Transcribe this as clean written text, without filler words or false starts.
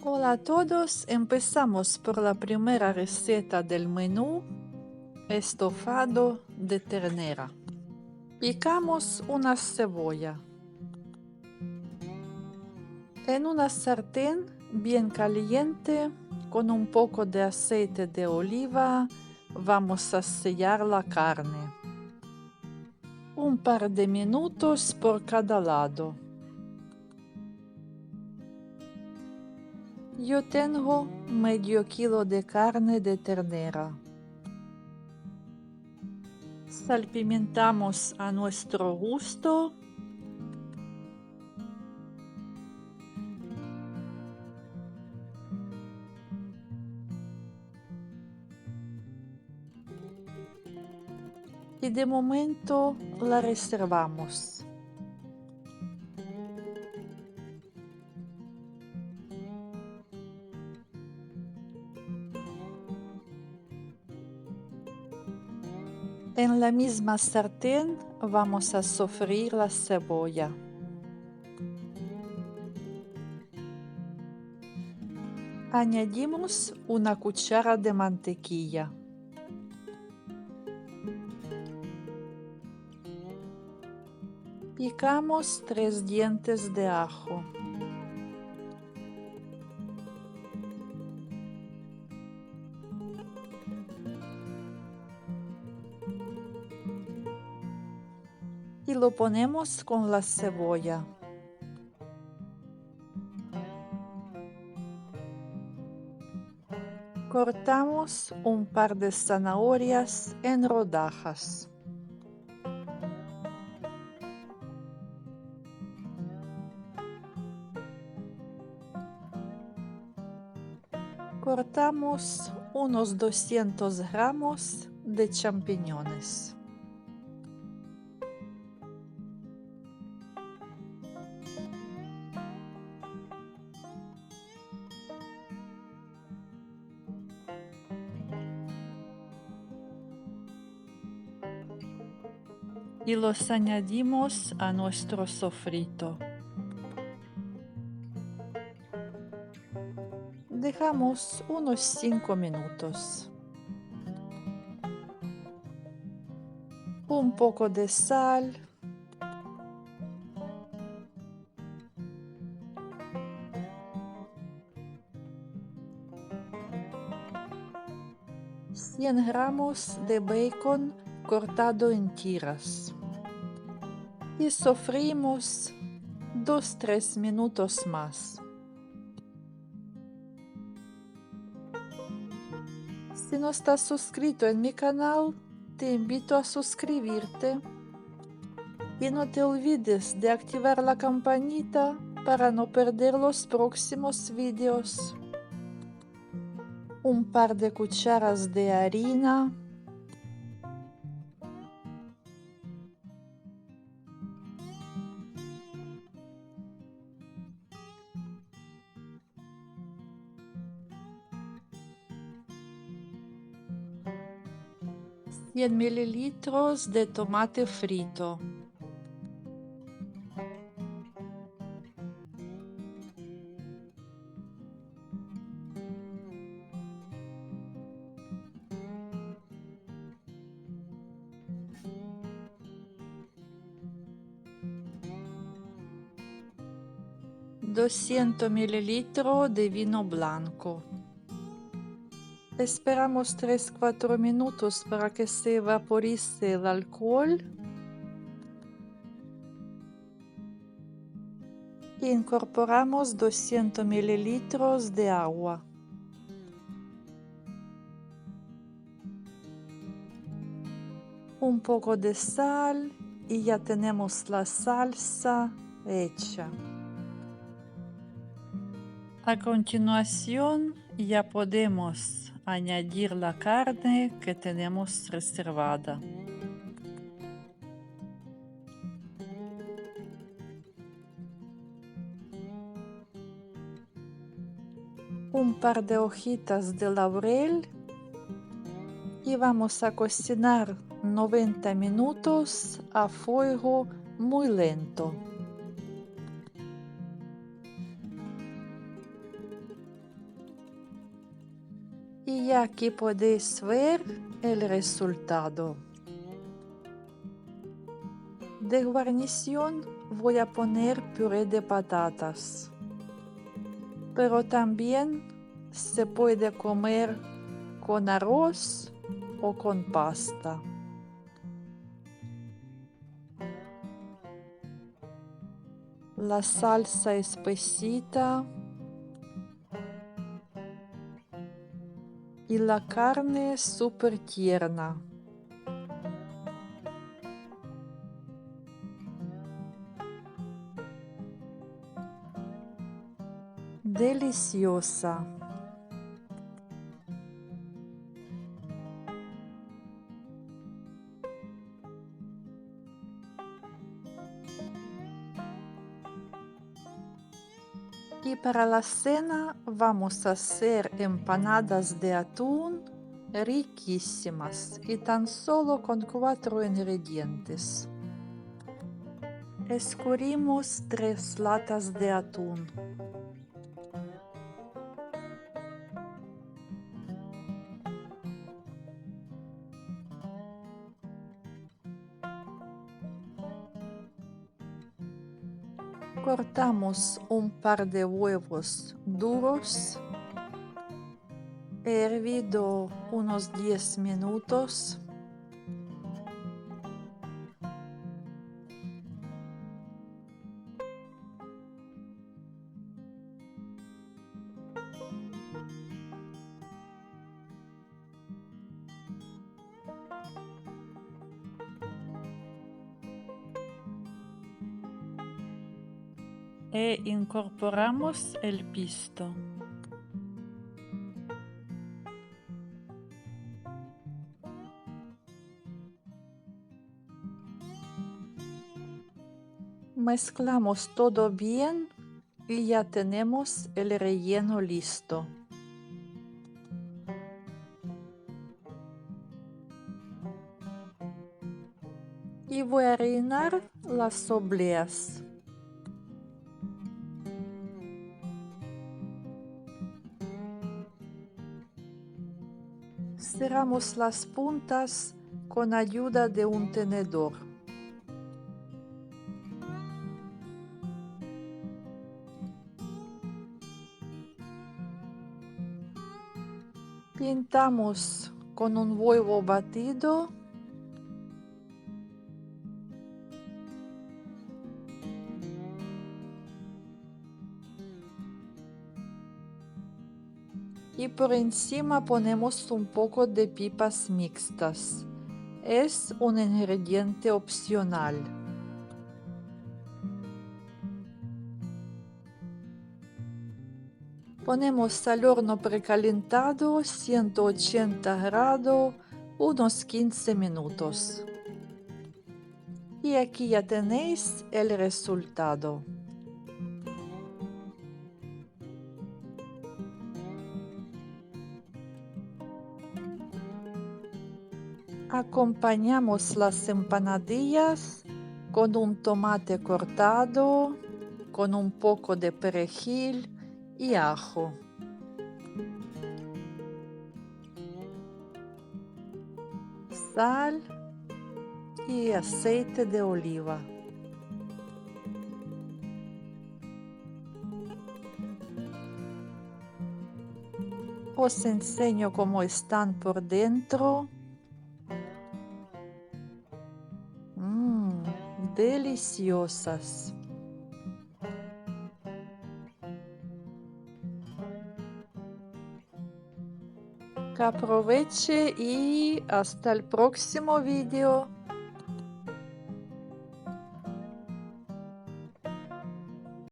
Hola a todos, empezamos por la primera receta del menú, estofado de ternera. Picamos una cebolla. En una sartén bien caliente, con un poco de aceite de oliva, vamos a sellar la carne. Un par de minutos por cada lado. Yo tengo medio kilo de carne de ternera. Salpimentamos a nuestro gusto. Y de momento la reservamos. En la misma sartén vamos a sofreír la cebolla. Añadimos una cuchara de mantequilla. Picamos 3 dientes de ajo. Y lo ponemos con la cebolla. Cortamos un par de zanahorias en rodajas. Cortamos unos 200 gramos de champiñones. Y los añadimos a nuestro sofrito. Dejamos unos 5 minutos. Un poco de sal. Cien gramos de bacon cortado en tiras. Y sofreímos 2-3 minutos más. Si no estás suscrito en mi canal, te invito a suscribirte. Y no te olvides de activar la campanita para no perder los próximos vídeos. Un par de cucharas de harina. Y 100 mililitros de tomate frito. $200 mililitros de vino blanco. Esperamos 3-4 minutos para que se vaporice el alcohol. Incorporamos 200 mililitros de agua. Un poco de sal y ya tenemos la salsa hecha. A continuación ya podemos añadir la carne que tenemos reservada. Un par de hojitas de laurel y vamos a cocinar 90 minutos a fuego muy lento. Y aquí podéis ver el resultado. De guarnición voy a poner puré de patatas, pero también se puede comer con arroz o con pasta. La salsa espesita y la carne súper tierna. Deliciosa. Y para la cena vamos a hacer empanadas de atún riquísimas y tan solo con 4 ingredientes. Escurrimos 3 latas de atún. Cortamos un par de huevos duros. He hervido unos 10 minutos. E incorporamos el pisto. Mezclamos todo bien y ya tenemos el relleno listo. Y voy a rellenar las obleas. Cerramos las puntas con ayuda de un tenedor. Pintamos con un huevo batido. Y por encima ponemos un poco de pipas mixtas. Es un ingrediente opcional. Ponemos al horno precalentado 180 grados unos 15 minutos. Y aquí ya tenéis el resultado. Acompañamos las empanadillas con un tomate cortado, con un poco de perejil y ajo. Sal y aceite de oliva. Os enseño cómo están por dentro. Deliciosas. Que aproveche y hasta el próximo video.